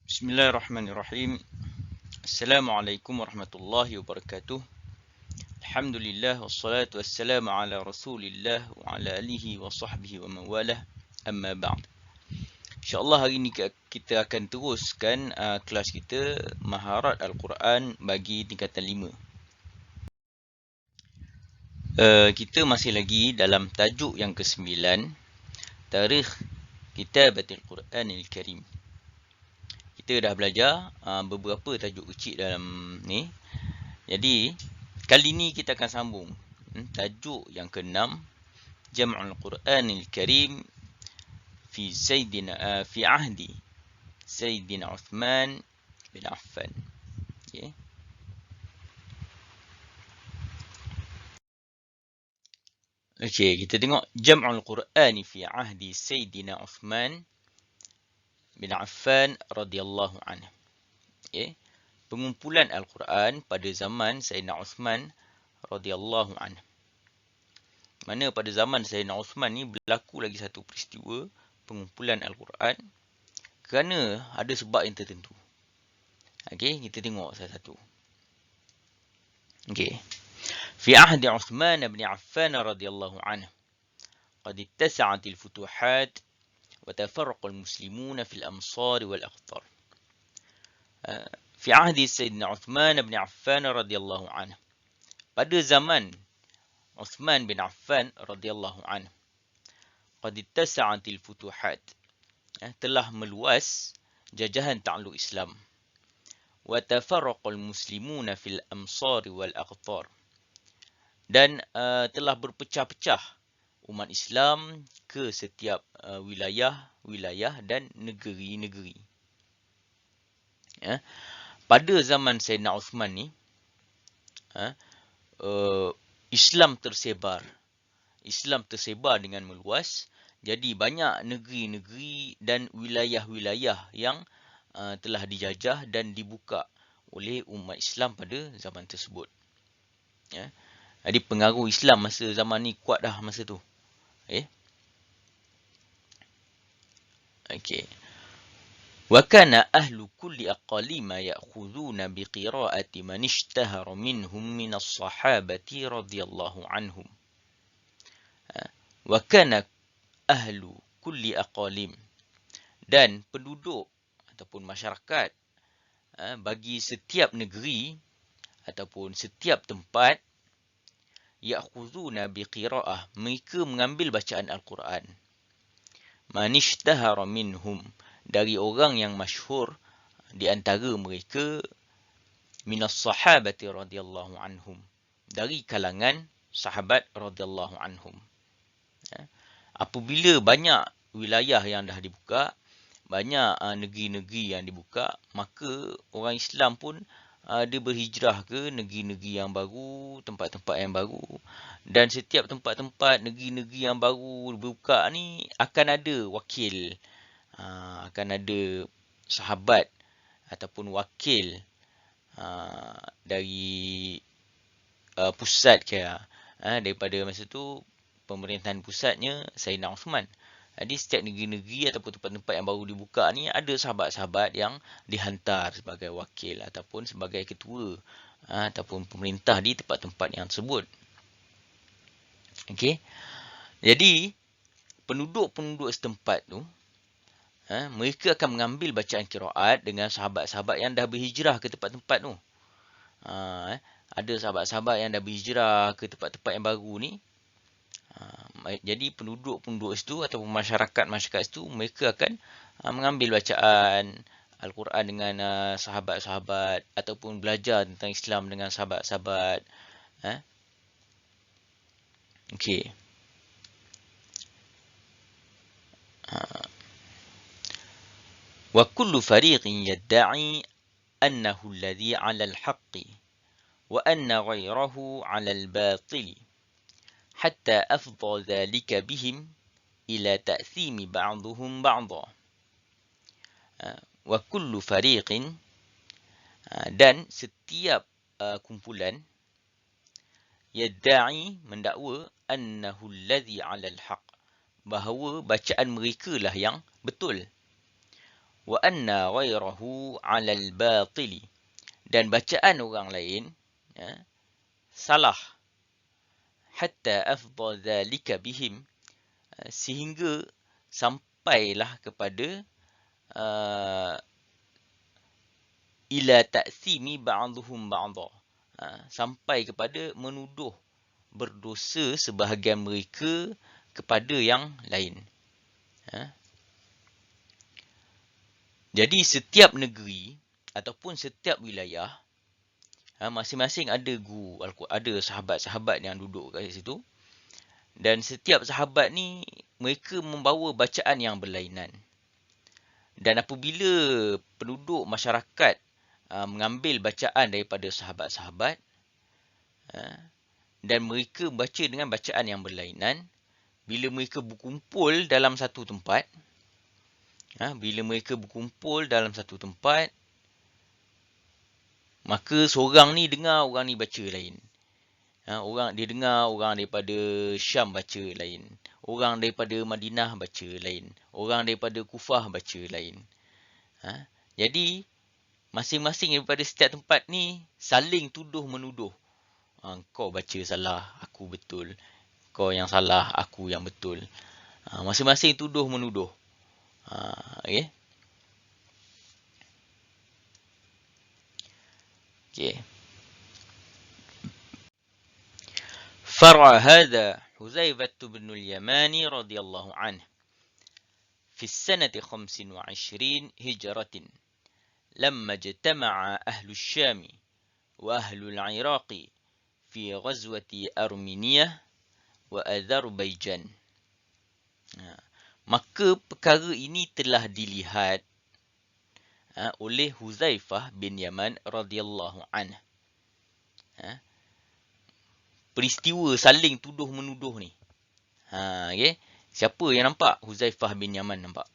Bismillahirrahmanirrahim. Assalamualaikum warahmatullahi wabarakatuh. Alhamdulillah wassalatu wassalamu ala Rasulillah wa ala alihi wa sahbihi wa mawalah. Amma ba'd. InsyaAllah hari ini kita akan teruskan kelas kita Maharat Al-Quran bagi tingkatan 5. Kita masih lagi dalam tajuk yang ke-9, Tarikh Kitabatil Quranil Karim. Kita dah belajar beberapa tajuk kecil dalam ni. Jadi kali ni kita akan sambung tajuk yang ke-6, Jam'ul Quranil Karim fi ahdi Sayyidina Uthman bin Affan. Okey. Okey, kita tengok Jam'ul Qur'ani fi ahdi Sayyidina Uthman bin Affan radhiyallahu anhu. Okey. Pengumpulan Al-Quran pada zaman Sayyidina Uthman radhiyallahu anhu. Mana pada zaman Sayyidina Uthman ni berlaku lagi satu peristiwa pengumpulan Al-Quran kerana ada sebab yang tertentu. Okey, kita tengok satu-satu. Okey. Fi ahdi Uthman bin Affan radhiyallahu anhu qad ittasa'at al-futuhat wa tafarraqa al-muslimuna fi al-amsar wal-aqtar. Fi ahdi Sayyidina Uthman bin Affan radhiyallahu anhu. Pada zaman Uthman bin Affan radhiyallahu anhu, qad ittasa'at al-futuhat, telah meluas jajahan takluk Islam. Wa tafarraqa al-muslimuna fil amsar wal aqtar. Dan telah berpecah-pecah umat Islam ke setiap wilayah dan negeri-negeri. Ya. Pada zaman Sayyidina Uthman ni, Islam tersebar dengan meluas. Jadi banyak negeri-negeri dan wilayah-wilayah yang telah dijajah dan dibuka oleh umat Islam pada zaman tersebut. Ya. Jadi pengaruh Islam masa zaman ni kuat dah masa tu. Okey. Wa kana ahlu kulli aqalima ya'khuduna biqira'ati man ishtahara minhum min as-sahabati radhiyallahu anhum. Wa kana ahlu kulli aqalim, dan penduduk ataupun masyarakat bagi setiap negeri ataupun setiap tempat, ya'khuduna biqira'ah, mereka mengambil bacaan Al-Quran, man ishtahara minhum, dari orang yang masyhur di antara mereka, minas sahabati radhiyallahu anhum, dari kalangan sahabat radhiyallahu anhum. Apabila banyak wilayah yang dah dibuka, banyak negeri-negeri yang dibuka, maka orang Islam pun dia berhijrah ke negeri-negeri yang baru, tempat-tempat yang baru. Dan setiap tempat-tempat, negeri-negeri yang baru dibuka ni akan ada wakil, akan ada sahabat ataupun wakil dari pusat kira. Daripada masa tu pemerintahan pusatnya Sayyidina Uthman. Jadi setiap negeri-negeri ataupun tempat-tempat yang baru dibuka ni ada sahabat-sahabat yang dihantar sebagai wakil ataupun sebagai ketua ataupun pemerintah di tempat-tempat yang tersebut. Okey. Jadi penduduk-penduduk setempat tu, mereka akan mengambil bacaan qiraat dengan sahabat-sahabat yang dah berhijrah ke tempat-tempat tu. Ada sahabat-sahabat yang dah berhijrah ke tempat-tempat yang baru ni. Jadi penduduk-penduduk situ ataupun masyarakat situ, mereka akan mengambil bacaan Al-Quran dengan sahabat-sahabat ataupun belajar tentang Islam dengan sahabat-sahabat. Okey. Wa kullu fariqin yadda'i annahu alladhi 'ala al-haqqi wa anna ghayrahu 'ala al-batili hatta afdha dhalika bihim ila ta'thimi ba'dhum ba'dha. Wa kullu fariqin, dan setiap kumpulan, yadda'i, mendakwa, annahu alladhi 'ala al-haq, bahawa bacaan mereka lah yang betul, wa anna ghairahu 'ala al-batili, dan bacaan orang lain salah, hatta afdha dhalika bihim, sehingga sampailah kepada ila ta'thimi ba'dhum ba'dha, sampai kepada menuduh berdosa sebahagian mereka kepada yang lain. Jadi setiap negeri ataupun setiap wilayah, masing-masing ada guru, ada sahabat-sahabat yang duduk kat situ. Dan setiap sahabat ni, mereka membawa bacaan yang berlainan. Dan apabila penduduk masyarakat mengambil bacaan daripada sahabat-sahabat, dan mereka baca dengan bacaan yang berlainan, bila mereka berkumpul dalam satu tempat, maka seorang ni dengar orang ni baca lain. Dia dengar orang daripada Syam baca lain. Orang daripada Madinah baca lain. Orang daripada Kufah baca lain. Jadi, masing-masing daripada setiap tempat ni saling tuduh-menuduh. Kau baca salah, aku betul. Kau yang salah, aku yang betul. Masing-masing tuduh-menuduh. Okay. فرع هذا حذيفة بن اليمان رضي الله عنه في السنة 25 هجرة لما اجتمع أهل الشام وأهل العراق في غزوة أرمينية وأذربيجان. Maka perkara ini telah dilihat oleh Huzaifah bin Yaman radhiyallahu anhu. Peristiwa saling tuduh-menuduh ni. Okay. Siapa yang nampak? Huzaifah bin Yaman nampak.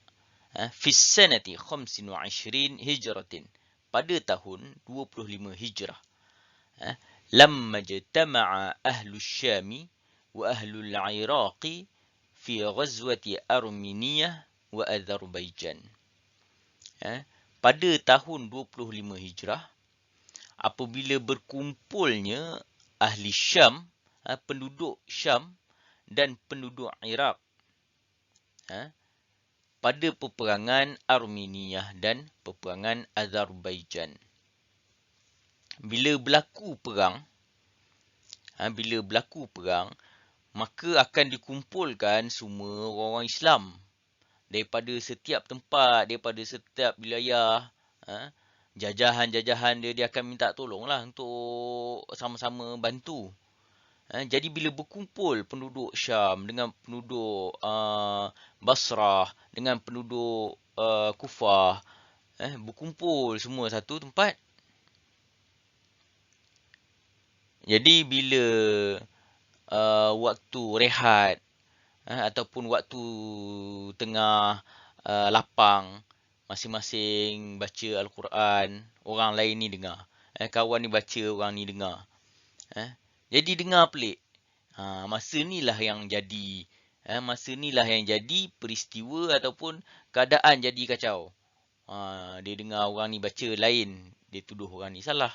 Fi sanati 25 hijratin. Pada tahun 25 hijrah. Lamma jtama'a ahlu syami wa ahlu al-iraqi fi ghazwati Arminiyah wa Azerbaijan. Pada tahun 25 hijrah, apabila berkumpulnya ahli Syam, penduduk Syam dan penduduk Iraq pada peperangan Arminiyah dan peperangan Azerbaijan. Bila berlaku perang, maka akan dikumpulkan semua orang Islam daripada setiap tempat, daripada setiap wilayah. Jajahan-jajahan dia akan minta tolonglah untuk sama-sama bantu. Jadi bila berkumpul penduduk Syam dengan penduduk Basrah, dengan penduduk Kufah, berkumpul semua satu tempat. Jadi bila waktu rehat ataupun waktu tengah lapang, masing-masing baca Al-Quran, orang lain ni dengar. Kawan ni baca, orang ni dengar. Jadi dengar pelik. Masa inilah yang jadi. Masa inilah yang jadi peristiwa ataupun keadaan jadi kacau. Dia dengar orang ni baca lain, dia tuduh orang ni salah.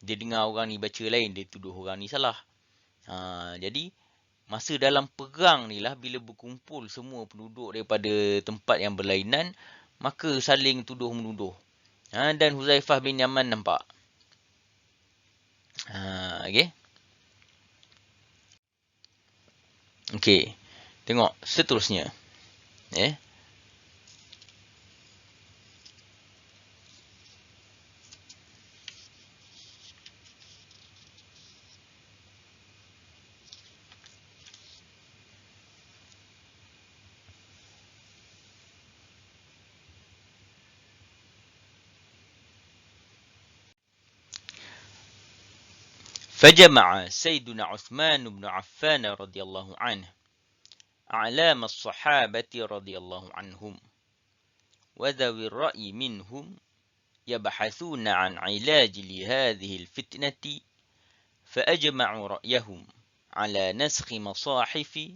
Dia dengar orang ni baca lain, dia tuduh orang ni salah. Jadi masa dalam perang ni lah, bila berkumpul semua penduduk daripada tempat yang berlainan, maka saling tuduh-menuduh. Dan Huzaifah bin Yaman nampak. Okay. Okey. Tengok seterusnya. فجمع سيدنا عثمان بن عفان رضي الله عنه أعلام الصحابة رضي الله عنهم وذوي الرأي منهم يبحثون عن علاج لهذه الفتنة، فأجمعوا رأيهم على نسخ مصاحف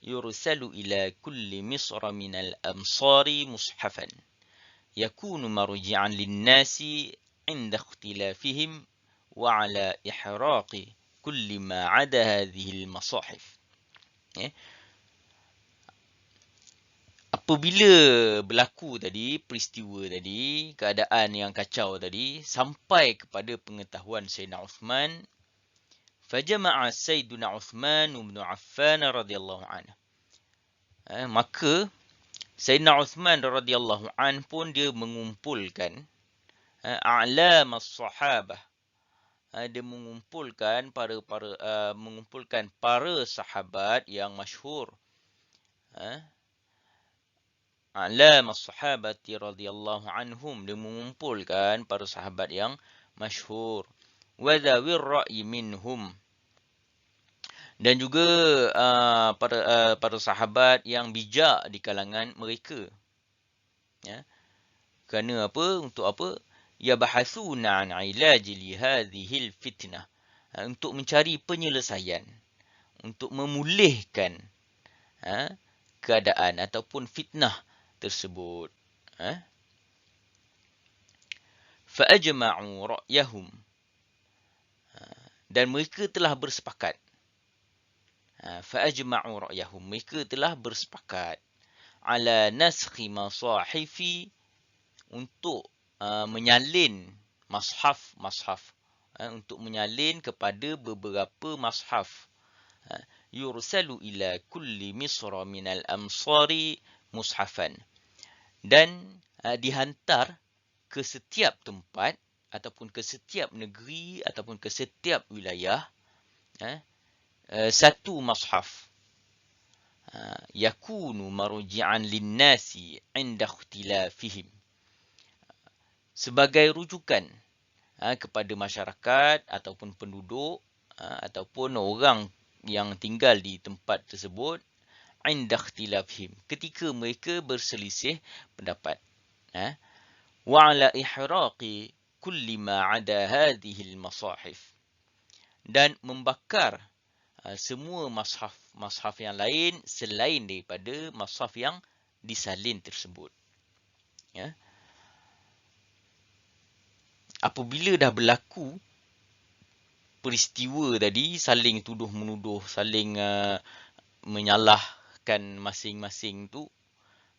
يرسل إلى كل مصر من الأمصار مصحفا yakunu marji'an lin-nasi 'inda ikhtilafihim wa 'ala ihraqi kulli ma 'ada hadhihi al-masahif. Apabila berlaku tadi peristiwa tadi, keadaan yang kacau tadi sampai kepada pengetahuan Sayyidina Uthman, fajama'a Sayyiduna Uthman bin Affan radhiyallahu anhu. Maka Sayyidina Uthman radhiyallahu an pun dia mengumpulkan a'lam as-sahabah. Dia mengumpulkan para sahabat yang masyhur. A'lam as-sahabati radhiyallahu anhum, dia mengumpulkan para sahabat yang masyhur. Wa dhawir ra'yi minhum, dan juga para sahabat yang bijak di kalangan mereka. Kerana apa? Untuk apa? Yabahathuna an ilaji li hadhihi fitnah, untuk mencari penyelesaian, untuk memulihkan keadaan ataupun fitnah tersebut. Fa'ajma'u ra'yahum, dan mereka telah bersepakat. Fa'ajma'u ra'yahum, mereka telah bersepakat ala naskhi masahifi, untuk menyalin mashaf, untuk menyalin kepada beberapa mashaf. Yursalu ila kulli misra minal amsari mushafan, dan dihantar ke setiap tempat ataupun ke setiap negeri ataupun ke setiap wilayah satu mashaf. Yakunu marji'an lin-nasi 'inda ikhtilafihim, sebagai rujukan kepada masyarakat ataupun penduduk ataupun orang yang tinggal di tempat tersebut, 'inda ikhtilafihim, ketika mereka berselisih pendapat. Wa 'ala ihraqi kulli ma 'ada hadhihi al-masahif, dan membakar semua mashaf yang lain selain daripada mashaf yang disalin tersebut. Apabila dah berlaku peristiwa tadi, saling tuduh-menuduh, saling menyalahkan masing-masing tu,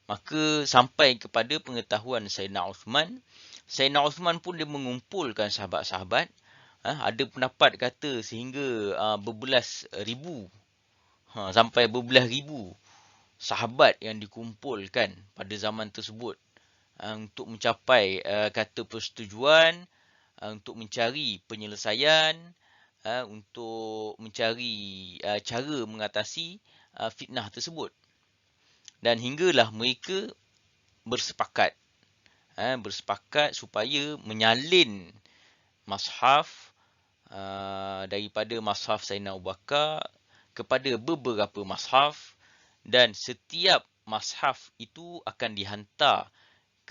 maka sampai kepada pengetahuan Sayyidina Uthman. Sayyidina Uthman pun dia mengumpulkan sahabat-sahabat. Ada pendapat kata sehingga berbelas ribu, sampai berbelas ribu sahabat yang dikumpulkan pada zaman tersebut untuk mencapai kata persetujuan, untuk mencari penyelesaian, untuk mencari cara mengatasi fitnah tersebut. Dan hinggalah mereka bersepakat supaya menyalin mashaf daripada mashaf Sayyidina Abu Bakar kepada beberapa mashaf, dan setiap mashaf itu akan dihantar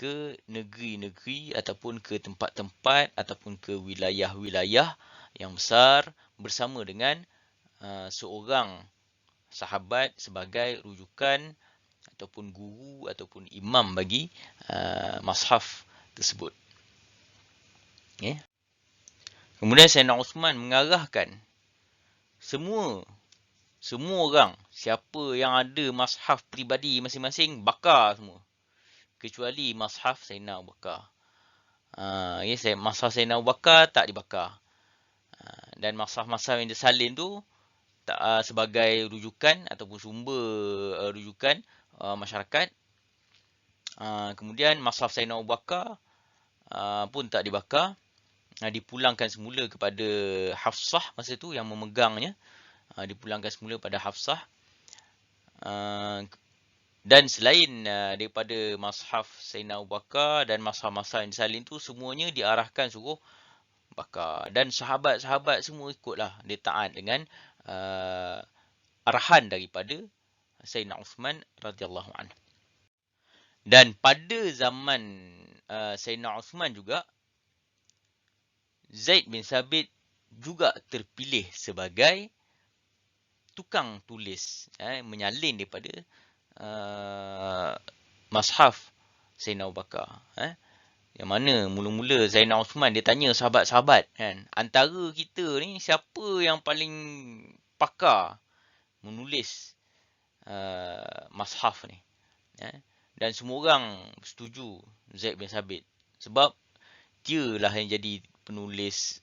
ke negeri-negeri ataupun ke tempat-tempat ataupun ke wilayah-wilayah yang besar bersama dengan seorang sahabat sebagai rujukan ataupun guru ataupun imam bagi mashaf tersebut. Kemudian Sayyidina Uthman mengarahkan semua orang, siapa yang ada mashaf peribadi masing-masing, bakar semua, kecuali mashaf Sayyidina Abu Bakar. Mashaf Sayyidina Abu Bakar tak dibakar. Dan mashaf-mashaf yang disalin tu sebagai rujukan ataupun sumber rujukan masyarakat. Kemudian mashaf Sayyidina Abu Bakar pun tak dibakar. Dipulangkan semula kepada Hafsah masa tu yang memegangnya. Dipulangkan semula pada Hafsah. Dan selain daripada mashaf Sayyidina Abu Bakar dan mashaf-mashaf yang disalin tu, semuanya diarahkan suruh bakar. Dan sahabat-sahabat semua ikutlah, dia taat dengan arahan daripada Sayyidina Uthman radhiyallahu anhu. Dan pada zaman Sayyidina Uthman juga, Zaid bin Thabit juga terpilih sebagai tukang tulis, menyalin daripada mashaf Sayyidina Abu Bakar. Yang mana mula-mula Zainal Osman dia tanya sahabat-sahabat kan, antara kita ni siapa yang paling pakar menulis mashaf ni. Dan semua orang setuju Zaid bin Sabit. Sebab dialah yang jadi penulis,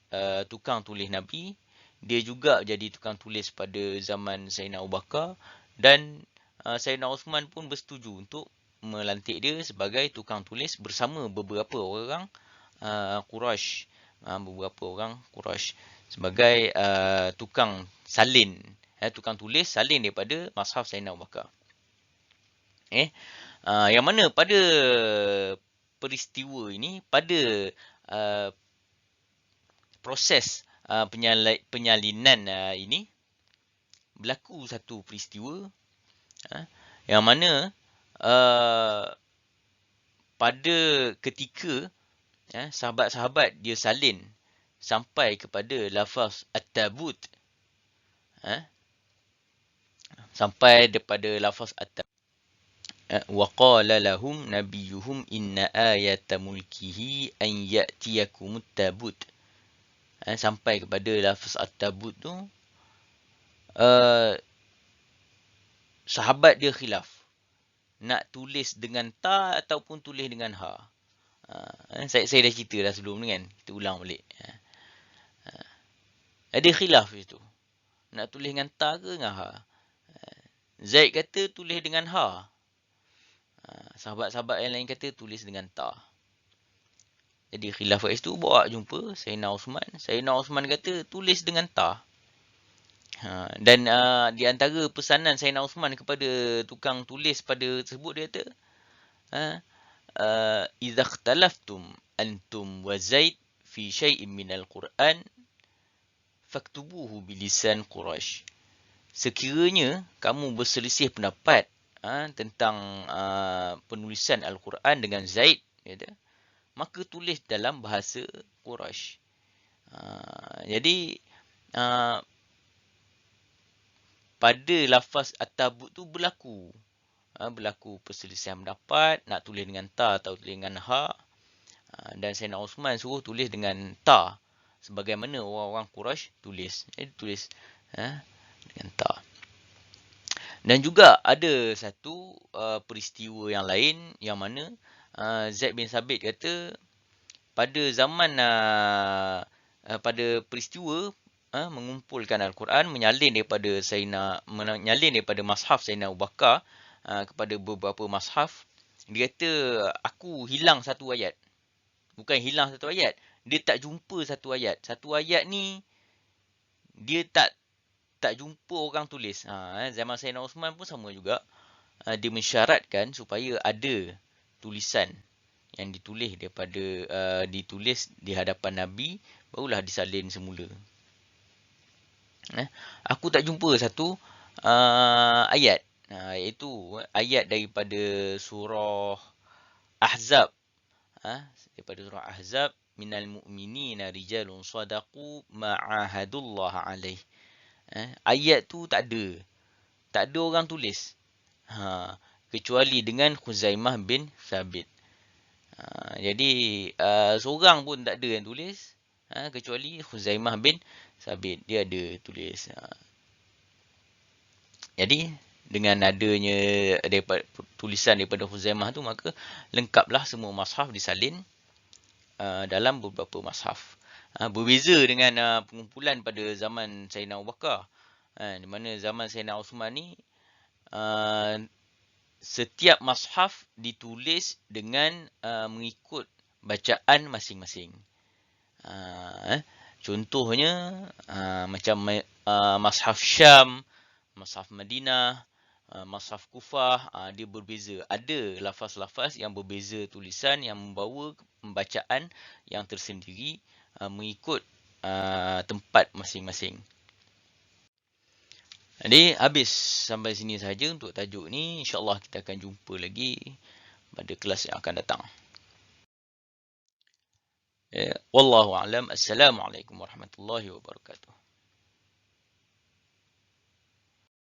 tukang tulis Nabi. Dia juga jadi tukang tulis pada zaman Sayyidina Abu Bakar. Dan Sayyidina Osman pun bersetuju untuk melantik dia sebagai tukang tulis bersama beberapa orang Quraisy. Beberapa orang Quraisy sebagai tukang salin. Tukang tulis salin daripada mashaf Sayyidina Abu Bakar. Yang mana pada peristiwa ini, pada proses penyalinan ini, berlaku satu peristiwa yang mana pada ketika sahabat-sahabat dia salin sampai kepada lafaz at-tabut, sampai daripada lafaz at-tabut, wa qala lahum nabiyuhum inna ayata mulkihi an ya'tiyakumut tabut, sampai kepada lafaz at-tabut tu, sahabat dia khilaf nak tulis dengan ta ataupun tulis dengan ha. Saya dah cerita dah sebelum ni kan, kita ulang balik. Ada khilaf itu, nak tulis dengan ta ke dengan ha. Zaid kata tulis dengan ha, sahabat-sahabat yang lain kata tulis dengan ta. Jadi khilaf kat situ, bawa jumpa Sayyidina Osman. Sayyidina Osman kata tulis dengan ta. Dan di antara pesanan Sayyidina Osman kepada tukang tulis pada tersebut, dia kata, idza ikhtalaftum antum wa Zaid fi syai'in minal Qur'an faktubuhu bilisan Quraisy. Sekiranya kamu berselisih pendapat tentang penulisan Al-Quran dengan Zaid, maka tulis dalam bahasa Quraisy. Jadi pada lafaz at-tabut tu berlaku perselisihan pendapat, nak tulis dengan ta atau tulis dengan ha. Dan Sayyidina Osman suruh tulis dengan ta, sebagaimana orang-orang Quraisy tulis. Jadi tulis dengan ta. Dan juga ada satu peristiwa yang lain, yang mana Zaid bin Sabit kata pada zaman pada peristiwa mengumpulkan Al-Quran, menyalin daripada mashaf Sayyidina Abu Bakar kepada beberapa mashaf, dia kata aku hilang satu ayat. Bukan hilang satu ayat, dia tak jumpa satu ayat. Satu ayat ni dia tak jumpa orang tulis. Zaman Sayyidina Osman pun sama juga. Dia mensyaratkan supaya ada tulisan yang ditulis ditulis di hadapan Nabi, barulah disalin semula. Aku tak jumpa satu ayat, iaitu ayat daripada surah Ahzab. Daripada surah Ahzab, minal mu'minina rijalun sadaqu ma'ahadullah alaih. Ayat tu tak ada orang tulis, kecuali dengan Khuzaimah bin Thabit. Jadi seorang pun tak ada yang tulis, kecuali Khuzaimah bin Thabit, dia ada tulis. Jadi dengan adanya tulisan daripada Khuzaimah tu, maka lengkaplah semua mashaf disalin dalam beberapa mashaf. Berbeza dengan pengumpulan pada zaman Sayyidina Abu Bakar, di mana zaman Sayyidina Osman ni setiap mashaf ditulis dengan mengikut bacaan masing-masing. Contohnya macam mashaf Syam, mashaf Madinah, mashaf Kufah, dia berbeza. Ada lafaz-lafaz yang berbeza tulisan, yang membawa pembacaan yang tersendiri mengikut tempat masing-masing. Jadi habis sampai sini saja untuk tajuk ni. InsyaAllah kita akan jumpa lagi pada kelas yang akan datang. Wallahu a'lam. Assalamualaikum warahmatullahi wabarakatuh.